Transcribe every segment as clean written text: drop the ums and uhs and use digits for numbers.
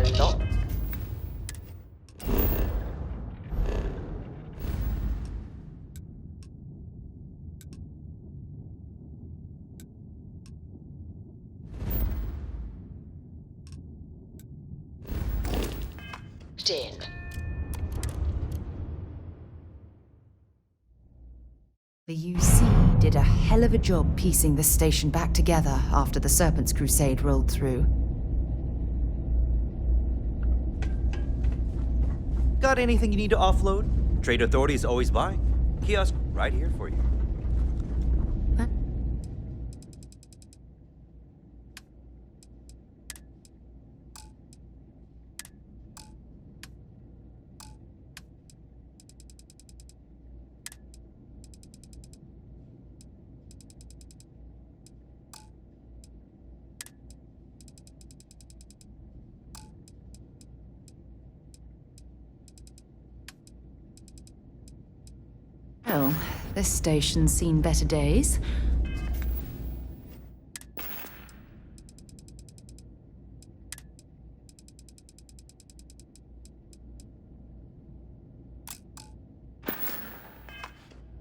Hello. Den. The UC did a hell of a job piecing the station back together after the Serpent's Crusade rolled through. Got anything you need to offload? Trade Authority is always by. Kiosk right here for you. Well, this station's seen better days.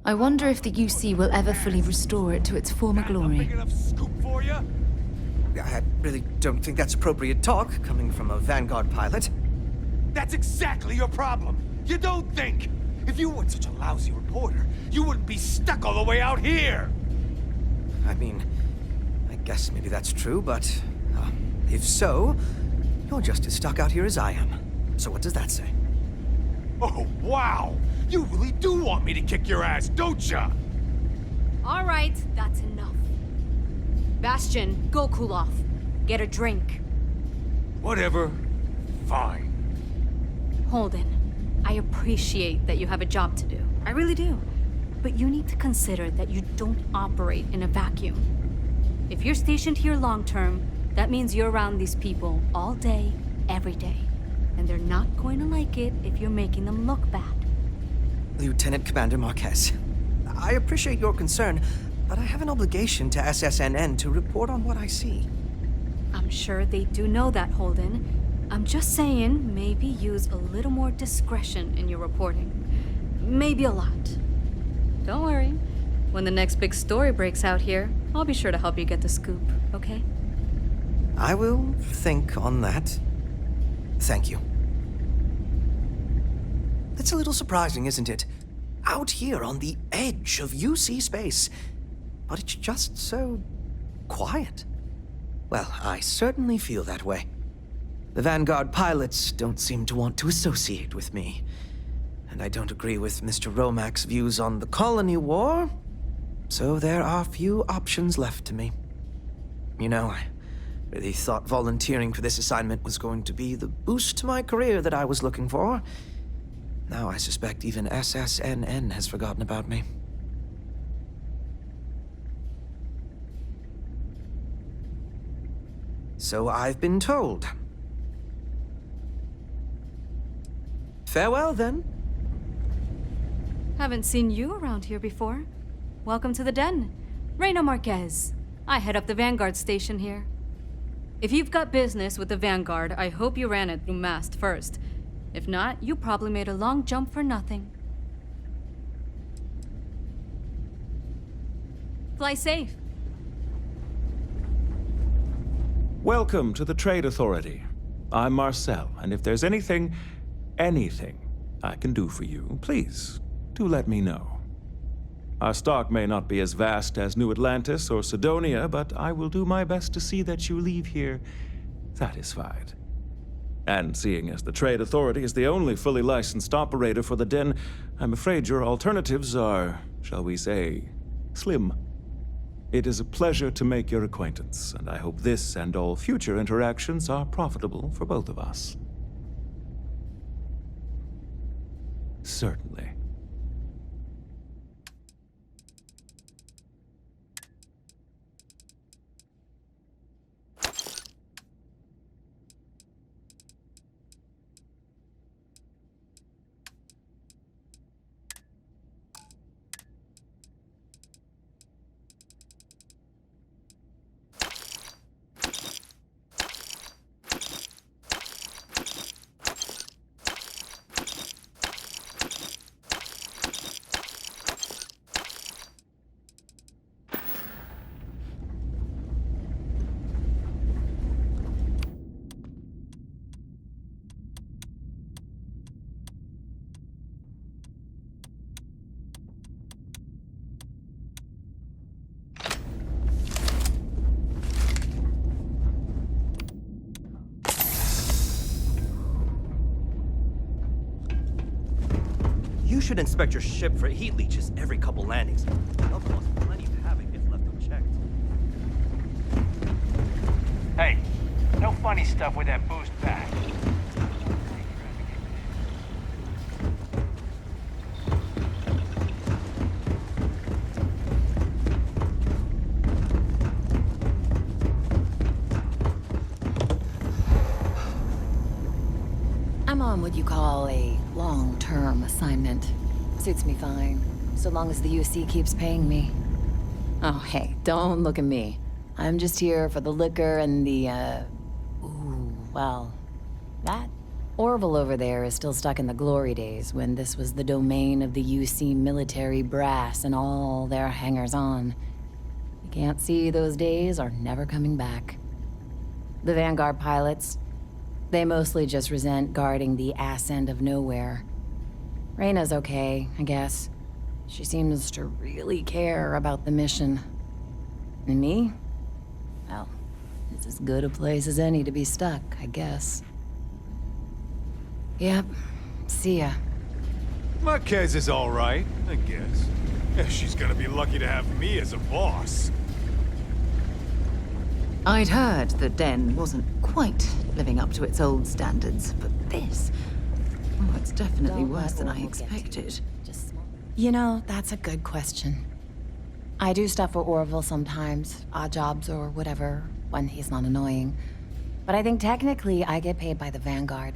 I wonder if the UC will ever fully restore it to its former glory. Big enough scoop for you? I really don't think that's appropriate talk, coming from a Vanguard pilot. That's exactly your problem. You don't think. If you weren't such a lousy reporter, you wouldn't be stuck all the way out here. I mean, I guess maybe that's true, but if so, you're just as stuck out here as I am. So what does that say? Oh, wow. You really do want me to kick your ass, don't ya? All right, that's enough. Bastion, go cool off. Get a drink. Whatever. Fine. Holden, I appreciate that you have a job to do. I really do. But you need to consider that you don't operate in a vacuum. If you're stationed here long term, that means you're around these people all day, every day. And they're not going to like it if you're making them look bad. Lieutenant Commander Marquez, I appreciate your concern, but I have an obligation to SSNN to report on what I see. I'm sure they do know that, Holden. I'm just saying, maybe use a little more discretion in your reporting. Maybe a lot. Don't worry. When the next big story breaks out here, I'll be sure to help you get the scoop, okay? I will think on that. Thank you. It's a little surprising, isn't it? Out here on the edge of UC space. But it's just so quiet. Well, I certainly feel that way. The Vanguard pilots don't seem to want to associate with me. And I don't agree with Mr. Romack's views on the colony war. So there are few options left to me. You know, I really thought volunteering for this assignment was going to be the boost to my career that I was looking for. Now I suspect even SSNN has forgotten about me. So I've been told. Farewell, then. Haven't seen you around here before. Welcome to the Den. Reina Marquez. I head up the Vanguard station here. If you've got business with the Vanguard, I hope you ran it through MAST first. If not, you probably made a long jump for nothing. Fly safe. Welcome to the Trade Authority. I'm Marcel, and if there's anything I can do for you, please, do let me know. Our stock may not be as vast as New Atlantis or Sidonia, but I will do my best to see that you leave here satisfied. And seeing as the Trade Authority is the only fully licensed operator for the Den, I'm afraid your alternatives are, shall we say, slim. It is a pleasure to make your acquaintance, and I hope this and all future interactions are profitable for both of us. Certainly. You should inspect your ship for heat leeches every couple landings. They'll cause plenty of havoc if left unchecked. Hey, no funny stuff with that boost pack. I'm on what you call a long-term assignment. Suits me fine, so long as the UC keeps paying me. Oh, hey, don't look at me. I'm just here for the liquor and the, that Orville over there is still stuck in the glory days when this was the domain of the UC military brass and all their hangers-on. You can't see those days are never coming back. The Vanguard pilots, they mostly just resent guarding the ass end of nowhere. Reyna's okay, I guess. She seems to really care about the mission. And me? Well, it's as good a place as any to be stuck, I guess. Yep. See ya. Marquez is all right, I guess. Yeah, she's gonna be lucky to have me as a boss. I'd heard the Den wasn't quite living up to its old standards, but this... Oh, it's definitely worse than I expected. You know, that's a good question. I do stuff for Orville sometimes, odd jobs or whatever, when he's not annoying. But I think technically I get paid by the Vanguard.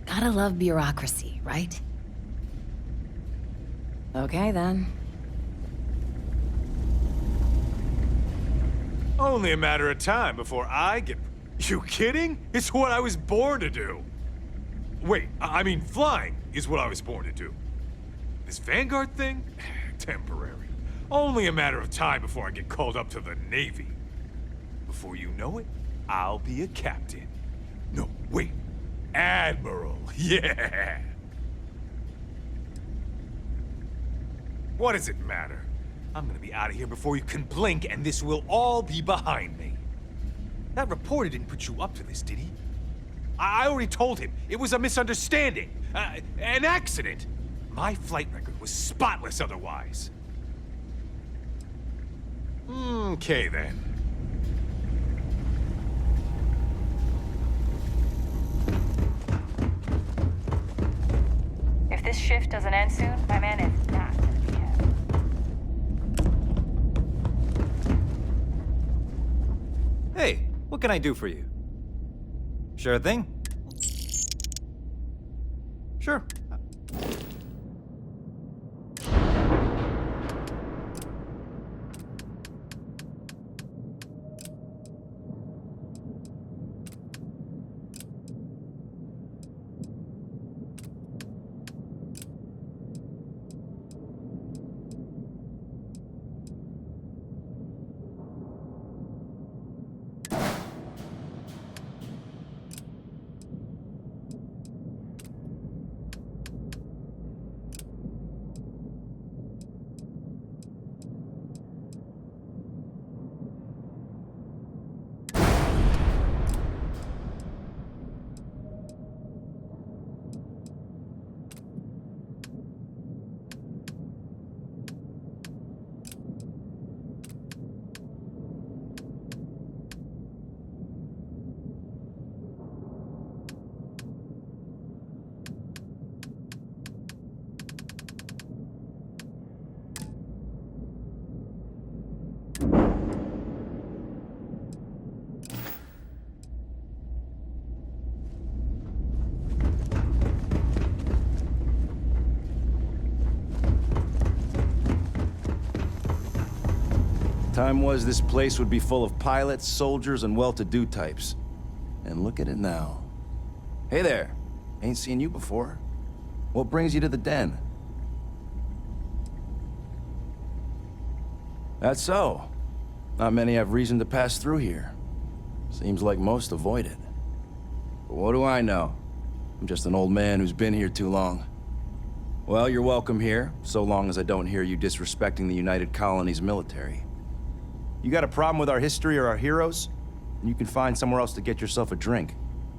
Gotta love bureaucracy, right? Okay, then. Only a matter of time before I get... You kidding? It's what I was born to do. Wait, I mean flying is what I was born to do. This Vanguard thing? Temporary. Only a matter of time before I get called up to the Navy. Before you know it, I'll be a captain. No, wait. Admiral. Yeah. What does it matter? I'm gonna be out of here before you can blink, and this will all be behind me. That reporter didn't put you up to this, did he? I already told him it was a misunderstanding, an accident. My flight record was spotless otherwise. Okay, then. If this shift doesn't end soon, my man is not gonna be happy. Hey, what can I do for you? Sure thing. Sure. Time was this place would be full of pilots, soldiers, and well-to-do types. And look at it now. Hey there. Ain't seen you before. What brings you to the Den? That's so. Not many have reason to pass through here. Seems like most avoid it. But what do I know? I'm just an old man who's been here too long. Well, you're welcome here, so long as I don't hear you disrespecting the United Colonies military. You got a problem with our history or our heroes? and you can find somewhere else to get yourself a drink.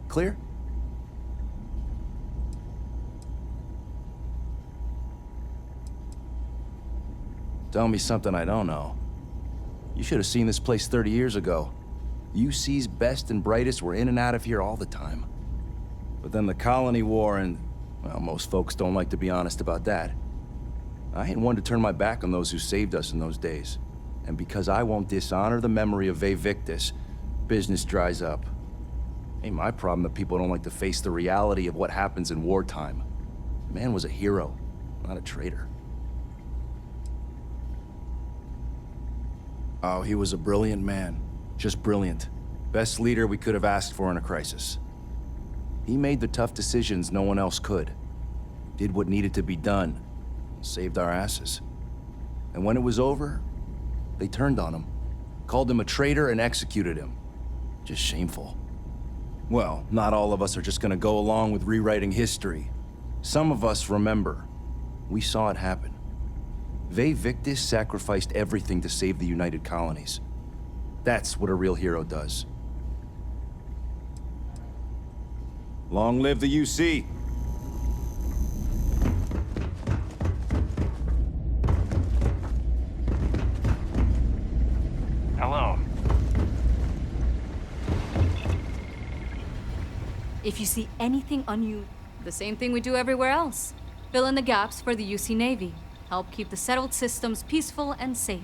Clear? Tell me something I don't know. You should have seen this place 30 years ago. UC's best and brightest were in and out of here all the time. But then the Colony War and, well, most folks don't like to be honest about that. I ain't one to turn my back on those who saved us in those days. And because I won't dishonor the memory of Vae Victis, business dries up. Ain't my problem that people don't like to face the reality of what happens in wartime. The man was a hero, not a traitor. Oh, he was a brilliant man. Just brilliant. Best leader we could have asked for in a crisis. He made the tough decisions no one else could. Did what needed to be done. Saved our asses. And when it was over, they turned on him. Called him a traitor and executed him. Just shameful. Well, not all of us are just gonna go along with rewriting history. Some of us remember. We saw it happen. Vae Victis sacrificed everything to save the United Colonies. That's what a real hero does. Long live the UC! Hello. If you see anything the same thing we do everywhere else. Fill in the gaps for the UC Navy. Help keep the settled systems peaceful and safe.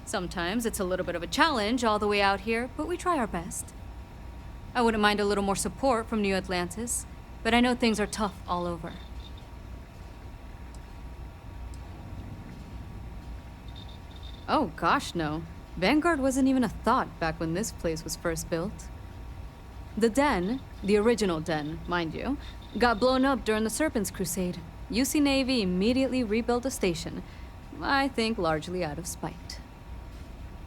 Sometimes it's a little bit of a challenge all the way out here, but we try our best. I wouldn't mind a little more support from New Atlantis, but I know things are tough all over. Oh gosh, no. Vanguard wasn't even a thought back when this place was first built. The Den, the original Den, mind you, got blown up during the Serpent's Crusade. UC Navy immediately rebuilt the station, I think largely out of spite.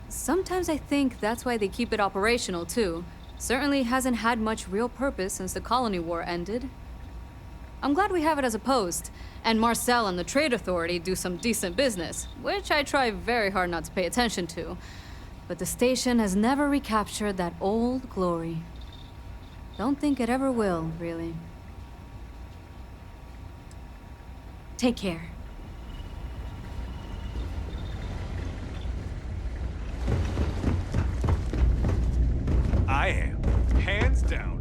Sometimes I think that's why they keep it operational, too. Certainly hasn't had much real purpose since the Colony War ended. I'm glad we have it as a post, and Marcel and the Trade Authority do some decent business, which I try very hard not to pay attention to. But the station has never recaptured that old glory. Don't think it ever will, really. Take care. I am, hands down,